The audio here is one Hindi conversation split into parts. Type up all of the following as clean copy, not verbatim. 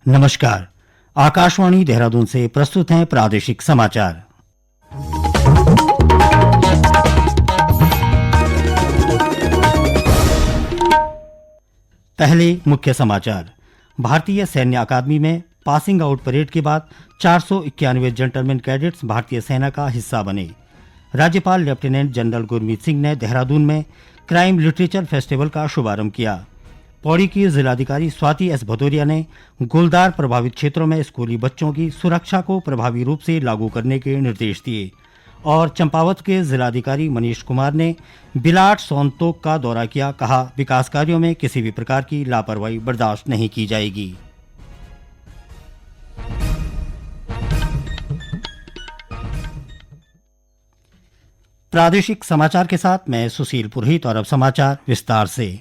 नमस्कार। आकाशवाणी देहरादून से प्रस्तुत हैं प्रादेशिक समाचार। पहले मुख्य समाचार। भारतीय सैन्य अकादमी में पासिंग आउट परेड के बाद 491 जेंटलमैन कैडेट्स भारतीय सेना का हिस्सा बने। राज्यपाल लेफ्टिनेंट जनरल गुरमीत सिंह ने देहरादून में क्राइम लिटरेचर फेस्टिवल का शुभारंभ किया। पौड़ी की जिलाधिकारी स्वाति एस भदौरिया ने गोलदार प्रभावित क्षेत्रों में स्कूली बच्चों की सुरक्षा को प्रभावी रूप से लागू करने के निर्देश दिए। और चंपावत के जिलाधिकारी मनीष कुमार ने बिलाट सोनतोक का दौरा किया। कहा, विकास कार्यों में किसी भी प्रकार की लापरवाही बर्दाश्त नहीं की जाएगी। प्रादेशिक समाचार के साथ मैं सुशील पुरोहित। और अब समाचार विस्तार से।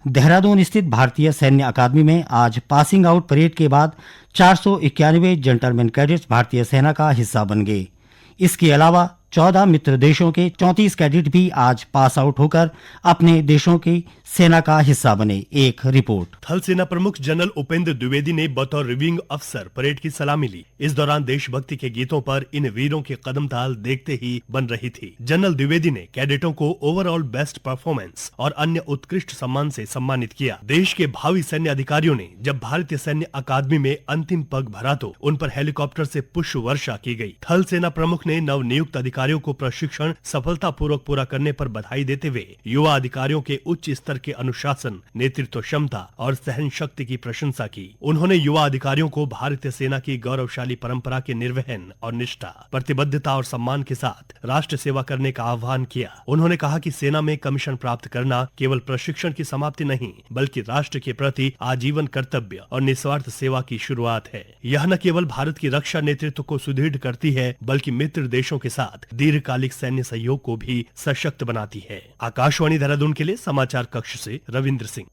देहरादून स्थित भारतीय सैन्य अकादमी में आज पासिंग आउट परेड के बाद 491 जेंटलमैन कैडेट्स भारतीय सेना का हिस्सा बन गए। इसके अलावा 14 मित्र देशों के 34 कैडेट भी आज पास आउट होकर अपने देशों की सेना का हिस्सा बने। एक रिपोर्ट। थल सेना प्रमुख जनरल उपेंद्र द्विवेदी ने बतौर रिव्यूइंग अफसर परेड की सलामी ली। इस दौरान देशभक्ति के गीतों पर इन वीरों के कदम ताल देखते ही बन रही थी। जनरल द्विवेदी ने कैडेटों को ओवरऑल बेस्ट परफॉर्मेंस और अन्य उत्कृष्ट सम्मान से सम्मानित किया। देश के भावी सैन्य अधिकारियों ने जब भारतीय सैन्य अकादमी में अंतिम पग भरा तो उन पर हेलीकॉप्टर से पुष्प वर्षा की गई। थल सेना प्रमुख ने नव नियुक्त अधिकारियों को प्रशिक्षण सफलतापूर्वक पूरा करने पर बधाई देते हुए युवा अधिकारियों के उच्च स्तर के अनुशासन, नेतृत्व क्षमता और सहन शक्ति की प्रशंसा की। उन्होंने युवा अधिकारियों को भारतीय सेना की गौरवशाली परंपरा के निर्वहन और निष्ठा, प्रतिबद्धता और सम्मान के साथ राष्ट्र सेवा करने का आह्वान किया। उन्होंने कहा कि सेना में कमीशन प्राप्त करना केवल प्रशिक्षण की समाप्ति नहीं, बल्कि राष्ट्र के प्रति आजीवन कर्तव्य और निस्वार्थ सेवा की शुरुआत है। यह न केवल भारत की रक्षा नेतृत्व को सुदृढ़ करती है, बल्कि मित्र देशों के साथ दीर्घकालिक सैन्य सहयोग को भी सशक्त बनाती है। आकाशवाणी देहरादून के लिए समाचार कक्ष से रविंद्र सिंह।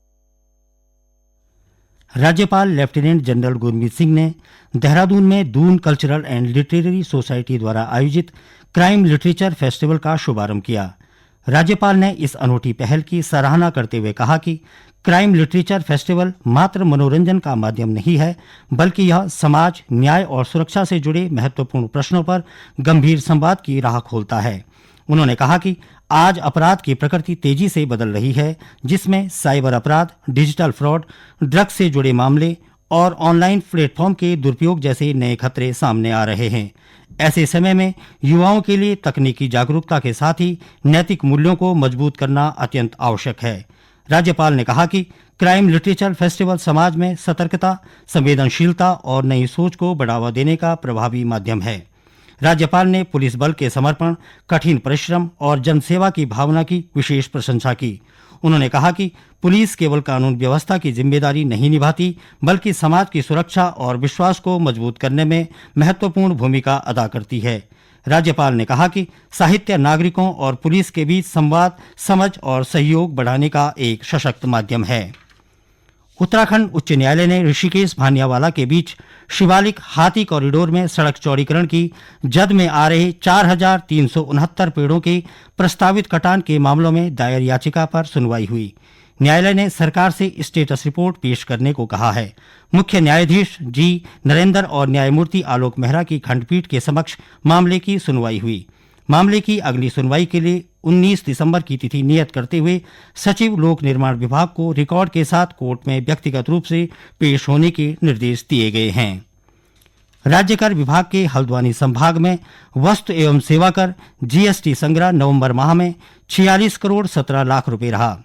राज्यपाल लेफ्टिनेंट जनरल गुरमीत सिंह ने देहरादून में Doon cultural and literary society द्वारा आयोजित क्राइम लिटरेचर फेस्टिवल का शुभारंभ किया। राज्यपाल ने इस अनूठी पहल की सराहना करते हुए कहा कि क्राइम लिटरेचर फेस्टिवल मात्र मनोरंजन का माध्यम नहीं है, बल्कि यह समाज, न्याय और सुरक्षा से जुड़े महत्वपूर्ण प्रश्नों पर गंभीर संवाद की राह खोलता है। उन्होंने कहा कि आज अपराध की प्रकृति तेजी से बदल रही है, जिसमें साइबर अपराध, डिजिटल फ्रॉड, ड्रग्स से जुड़े मामले और ऑनलाइन प्लेटफॉर्म के दुरुपयोग जैसे नए खतरे सामने आ रहे हैं। ऐसे समय में युवाओं के लिए तकनीकी जागरूकता के साथ ही नैतिक मूल्यों को मजबूत करना अत्यंत आवश्यक है। राज्यपाल ने कहा कि क्राइम लिटरेचर फेस्टिवल समाज में सतर्कता, संवेदनशीलता और नई सोच को बढ़ावा देने का प्रभावी माध्यम है। राज्यपाल ने पुलिस बल के समर्पण, कठिन परिश्रम और जनसेवा की भावना की विशेष प्रशंसा की। उन्होंने कहा कि पुलिस केवल कानून व्यवस्था की जिम्मेदारी नहीं निभाती, बल्कि समाज की सुरक्षा और विश्वास को मजबूत करने में महत्वपूर्ण भूमिका अदा करती है। राज्यपाल ने कहा कि साहित्य नागरिकों और पुलिस के बीच संवाद, समझ और सहयोग बढ़ाने का एक सशक्त माध्यम है। उत्तराखंड उच्च न्यायालय ने ऋषिकेश भानियावाला के बीच शिवालिक हाथी कॉरिडोर में सड़क चौड़ीकरण की जद में आ रहे 4,369 पेड़ों के प्रस्तावित कटान के मामलों में दायर याचिका पर सुनवाई हुई। न्यायालय ने सरकार से स्टेटस रिपोर्ट पेश करने को कहा है। मुख्य न्यायाधीश जी नरेंद्र और न्यायमूर्ति आलोक मेहरा की खंडपीठ के समक्ष मामले की सुनवाई हुई। मामले की अगली सुनवाई के लिए 19 दिसंबर की तिथि नियत करते हुए सचिव लोक निर्माण विभाग को रिकॉर्ड के साथ कोर्ट में व्यक्तिगत रूप से पेश होने के निर्देश दिए गए हैं। राज्य कर विभाग के हल्द्वानी संभाग में वस्तु एवं सेवा कर जीएसटी संग्रह नवंबर माह में 46 करोड़ 17 लाख रुपए रहा।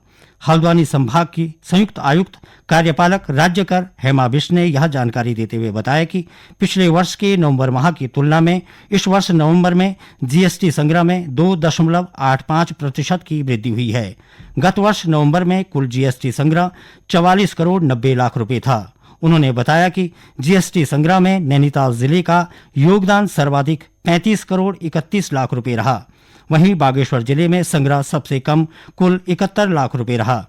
हल्द्वानी संभाग की संयुक्त आयुक्त कार्यपालक राज्य कर हेमा बिष्ट ने यह जानकारी देते हुए बताया कि पिछले वर्ष के नवंबर माह की तुलना में इस वर्ष नवंबर में जीएसटी संग्रह में 2.85% की वृद्धि हुई है। गत वर्ष नवंबर में कुल जीएसटी संग्रह 44 करोड़ 90 लाख रुपए था। उन्होंने बताया कि जीएसटी संग्रह में नैनीताल जिले का योगदान सर्वाधिक 35 करोड़ 31 लाख रुपए रहा। वहीं बागेश्वर जिले में संग्रह सबसे कम कुल 71 लाख रुपए रहा।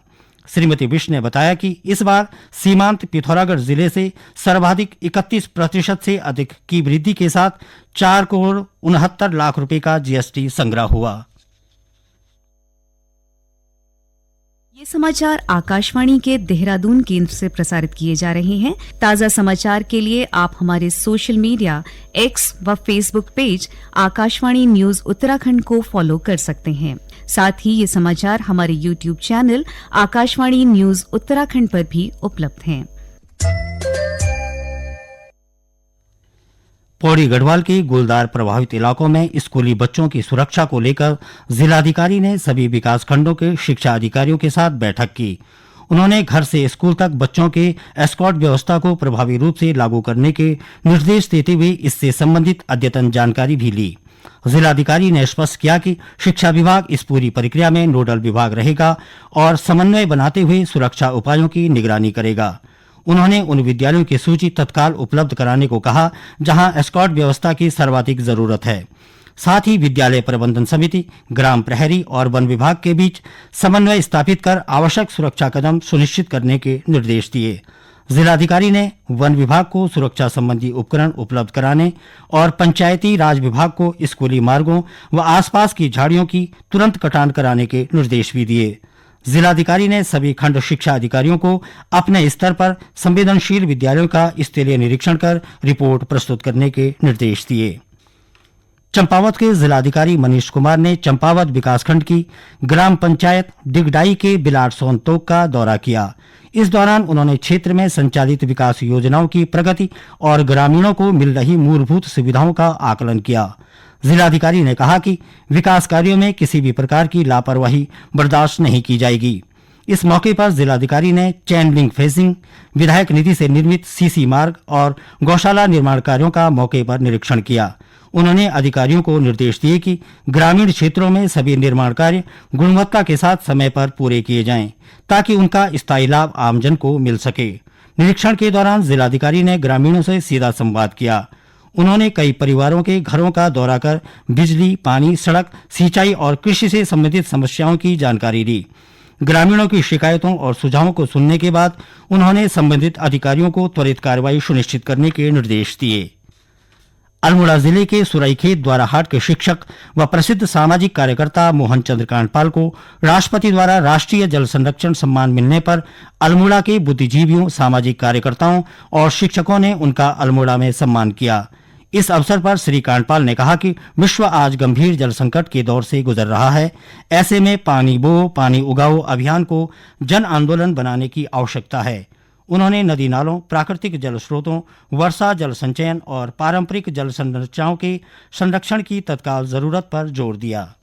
श्रीमती बिष्ट ने बताया कि इस बार सीमांत पिथौरागढ़ जिले से सर्वाधिक 31% से अधिक की वृद्धि के साथ 4 करोड़ 69 लाख रुपए का जीएसटी संग्रह हुआ। ये समाचार आकाशवाणी के देहरादून केंद्र से प्रसारित किए जा रहे हैं। ताज़ा समाचार के लिए आप हमारे सोशल मीडिया एक्स व Facebook page Akashvani news Uttarakhand को फॉलो कर सकते हैं। साथ ही ये समाचार हमारे YouTube channel Akashvani news Uttarakhand पर भी उपलब्ध हैं। पौड़ी गढ़वाल के गुलदार प्रभावित इलाकों में स्कूली बच्चों की सुरक्षा को लेकर जिलाधिकारी ने सभी विकास खंडों के शिक्षा अधिकारियों के साथ बैठक की। उन्होंने घर से स्कूल तक बच्चों के एस्कॉर्ट व्यवस्था को प्रभावी रूप से लागू करने के निर्देश देते हुए इससे संबंधित अद्यतन जानकारी भी ली। जिलाधिकारी ने स्पष्ट किया कि शिक्षा विभाग इस पूरी प्रक्रिया में नोडल विभाग रहेगा और समन्वय बनाते हुए सुरक्षा उपायों की निगरानी करेगा। उन्होंने उन विद्यालयों की सूची तत्काल उपलब्ध कराने को कहा जहां एस्कॉर्ट व्यवस्था की सर्वाधिक जरूरत है। साथ ही विद्यालय प्रबंधन समिति, ग्राम प्रहरी और वन विभाग के बीच समन्वय स्थापित कर आवश्यक सुरक्षा कदम सुनिश्चित करने के निर्देश दिए। जिलाधिकारी ने वन विभाग को सुरक्षा संबंधी उपकरण उपलब्ध कराने और पंचायती राज विभाग को स्कूली मार्गों व आसपास की झाड़ियों की तुरंत कटान कराने के निर्देश भी दिए। जिलाधिकारी ने सभी खंड शिक्षा अधिकारियों को अपने स्तर पर संवेदनशील विद्यालयों का स्थलीय निरीक्षण कर रिपोर्ट प्रस्तुत करने के निर्देश दिए। चंपावत के जिलाधिकारी मनीष कुमार ने चंपावत विकासखंड की ग्राम पंचायत डिगडाई के बिलाट सोनतोक का दौरा किया। इस दौरान उन्होंने क्षेत्र में संचालित विकास योजनाओं की प्रगति और ग्रामीणों को मिल रही मूलभूत सुविधाओं का आकलन किया। जिलाधिकारी ने कहा कि विकास कार्यों में किसी भी प्रकार की लापरवाही बर्दाश्त नहीं की जाएगी। इस मौके पर जिलाधिकारी ने चैन लिंक फेंसिंग, विधायक निधि से निर्मित सीसी मार्ग और गौशाला निर्माण कार्यों का मौके पर निरीक्षण किया। उन्होंने अधिकारियों को निर्देश दिए कि ग्रामीण क्षेत्रों में सभी निर्माण कार्य गुणवत्ता के साथ समय पर पूरे किए जाएं, ताकि उनका स्थायी लाभ आमजन को मिल सके। निरीक्षण के दौरान जिलाधिकारी ने ग्रामीणों से सीधा संवाद किया। उन्होंने कई परिवारों के घरों का दौरा कर बिजली, पानी, सड़क, सिंचाई और कृषि से संबंधित समस्याओं की जानकारी ली। ग्रामीणों की शिकायतों और सुझावों को सुनने के बाद उन्होंने संबंधित अधिकारियों को त्वरित कार्रवाई सुनिश्चित करने के निर्देश दिए। अल्मोड़ा जिले के सुराईखेत द्वाराहाट के शिक्षक व प्रसिद्ध सामाजिक कार्यकर्ता मोहन चंद्र कांडपाल को राष्ट्रपति द्वारा राष्ट्रीय जल संरक्षण सम्मान मिलने पर अल्मोड़ा के बुद्धिजीवियों, सामाजिक कार्यकर्ताओं और शिक्षकों ने उनका अल्मोड़ा में सम्मान किया। इस अवसर पर श्री कांडपाल ने कहा कि विश्व आज गंभीर जल संकट के दौर से गुजर रहा है। ऐसे में पानी बो पानी उगाओ अभियान को जन आंदोलन बनाने की आवश्यकता है। उन्होंने नदी नालों, प्राकृतिक जल स्रोतों, वर्षा जल संचयन और पारंपरिक जल संरचनाओं के संरक्षण की तत्काल जरूरत पर जोर दिया।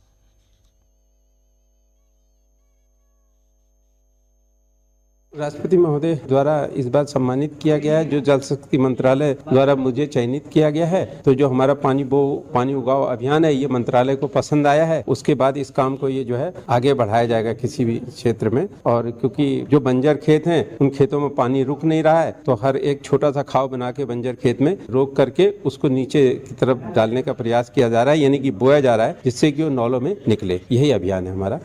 राष्ट्रपति महोदय द्वारा इस बार सम्मानित किया गया है, जो जल शक्ति मंत्रालय द्वारा मुझे चयनित किया गया है। तो जो हमारा पानी बो पानी उगाओ अभियान है, ये मंत्रालय को पसंद आया है। उसके बाद इस काम को ये जो है आगे बढ़ाया जाएगा किसी भी क्षेत्र में। और क्योंकि जो बंजर खेत हैं, उन खेतों में पानी रुक नहीं रहा है, तो हर एक छोटा सा खाव बना के बंजर खेत में रोक करके उसको नीचे की तरफ डालने का प्रयास किया जा रहा है, यानी कि बोया जा रहा है, जिससे कि वो नौलों में निकले। यही अभियान है हमारा।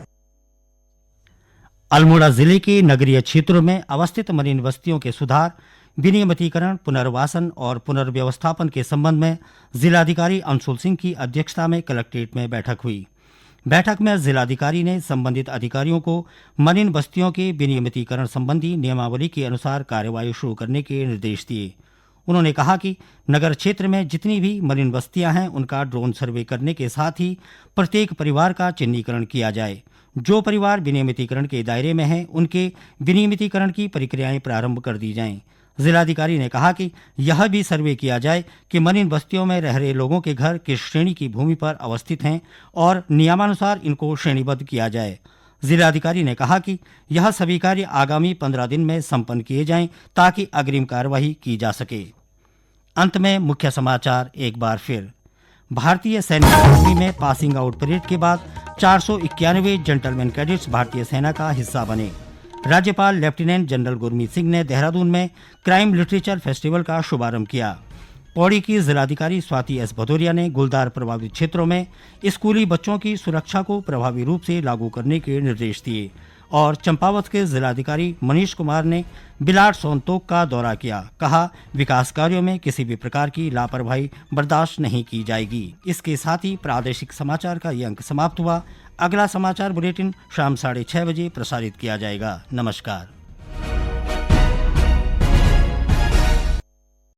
अल्मोड़ा जिले के नगरीय क्षेत्रों में अवस्थित मरीन बस्तियों के सुधार, विनियमितीकरण, पुनर्वासन और पुनर्व्यवस्थापन के संबंध में जिलाधिकारी अंशुल सिंह की अध्यक्षता में कलेक्ट्रेट में बैठक हुई। बैठक में जिलाधिकारी ने संबंधित अधिकारियों को मरीन बस्तियों के विनियमितीकरण संबंधी नियमावली के अनुसार कार्यवाही शुरू करने के निर्देश दिए। उन्होंने कहा कि नगर क्षेत्र में जितनी भी मरीन बस्तियां हैं, उनका ड्रोन सर्वे करने के साथ ही प्रत्येक परिवार का चिन्हीकरण किया जाए। जो परिवार विनियमितीकरण के दायरे में हैं, उनके विनियमितीकरण की प्रक्रियाएं प्रारंभ कर दी जाएं। जिलाधिकारी ने कहा कि यह भी सर्वे किया जाए कि मरीन बस्तियों में रह रहे लोगों के घर किस श्रेणी की भूमि पर अवस्थित हैं और नियमानुसार इनको श्रेणीबद्ध किया जाए। जिलाधिकारी ने कहा कि यह सभी कार्य आगामी 15 दिन में संपन्न किए जाएं, ताकि अग्रिम कार्यवाही की जा सके। अंत में मुख्य समाचार एक बार फिर। भारतीय सैन्य अकादमी में पासिंग आउट परेड के बाद 491 जेंटलमैन कैडेट्स भारतीय सेना का हिस्सा बने। राज्यपाल लेफ्टिनेंट जनरल गुरमीत सिंह ने देहरादून में क्राइम लिटरेचर फेस्टिवल का शुभारंभ किया। पौड़ी की जिलाधिकारी स्वाति एस भदौरिया ने गुलदार प्रभावित क्षेत्रों में स्कूली बच्चों की सुरक्षा को प्रभावी रूप से लागू करने के निर्देश दिए। और चंपावत के जिलाधिकारी मनीष कुमार ने बिलाट सोनतोक का दौरा किया। कहा, विकास कार्यों में किसी भी प्रकार की लापरवाही बर्दाश्त नहीं की जाएगी। इसके साथ ही प्रादेशिक समाचार का ये अंक समाप्त हुआ। अगला समाचार बुलेटिन शाम 6:30 बजे प्रसारित किया जाएगा। नमस्कार।